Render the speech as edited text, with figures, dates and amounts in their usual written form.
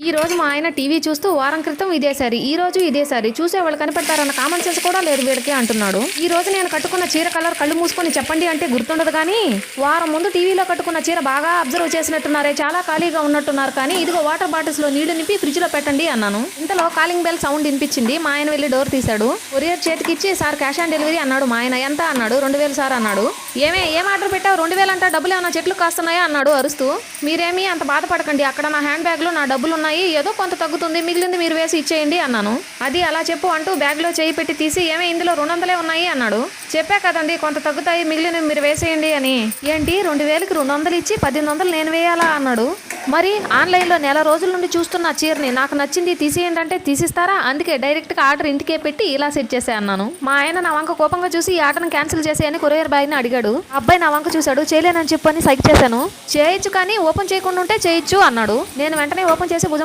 ఈ రోజు మా ఆయన టీవీ చూస్తూ వారం క్రితం ఇదే సారీ, ఈ రోజు ఇదే సారీ, చూసే వాళ్ళు కనిపెడతారన్న కామన్ సెన్స్ కూడా లేదు వీడికి అంటున్నాడు. ఈ రోజు నేను కట్టుకున్న చీర కలర్ కళ్ళు మూసుకొని చెప్పండి అంటే గుర్తుండదు కానీ వారం ముందు టీవీలో కట్టుకున్న చీర బాగా అబ్జర్వ్ చేసినట్టున్నారే, చాలా ఖాళీగా ఉన్నట్టున్నారు, కానీ ఇదిగో వాటర్ బాటిల్స్ లో నీళ్లు నింపి ఫ్రిడ్జ్ లో పెట్టండి అన్నాను. ఇంతలో కాలింగ్ బెల్ సౌండ్ వినిపించింది. మా ఆయన వెళ్ళి డోర్ తీశాడు. కొరియర్ చేతికిచ్చి సార్ క్యాష్ ఆన్ డెలివరీ అన్నాడు. మా ఆయన ఎంత అన్నాడు. 2000 సార్ అన్నాడు. ఏం ఆర్డర్ పెట్టావు, 2000 అంటా, డబ్బులు ఏమన్నా చెట్లు కాస్తున్నాయా అన్నాడు అరుస్తూ. మీరేమీ అంత బాధపడకండి, అక్కడ నా హ్యాండ్ బ్యాగ్ లో నా డబ్బులు ఉన్నాయి, ఏదో కొంత తగ్గుతుంది, మిగిలింది మీరు వేసి ఇచ్చేయండి అన్నాను. అది అలా చెప్పు అంటూ బ్యాగ్ లో చేయి పెట్టి తీసి ఇందులో 200 ఉన్నాయి అన్నాడు. చెప్పా కదండి కొంత తగ్గుతాయి, మిగిలిన మీరు వేసేయండి అని. ఏంటి 2000కి 200 ఇచ్చి 1800 నేను వేయాలా అన్నాడు. మరి ఆన్లైన్లో నెల రోజుల నుండి చూస్తున్న చీరని నాకు నచ్చింది తీసేయండి అంటే తీసిస్తారా, అందుకే డైరెక్ట్గా ఆర్డర్ ఇంటికే పెట్టి ఇలా సెట్ చేసే అన్నాను. మా ఆయన నా వంక కోపంగా చూసి ఈ ఆర్డర్ని క్యాన్సిల్ చేసేయని కొరియర్ బాయ్ని అడిగాడు. అబ్బాయి నా వంక చూశాడు. చేయలేనని చెప్పని సైక్ చేశాను. చేయొచ్చు కానీ ఓపెన్ చేయకుండా ఉంటే చేయొచ్చు అన్నాడు. నేను వెంటనే ఓపెన్ చేసి భుజం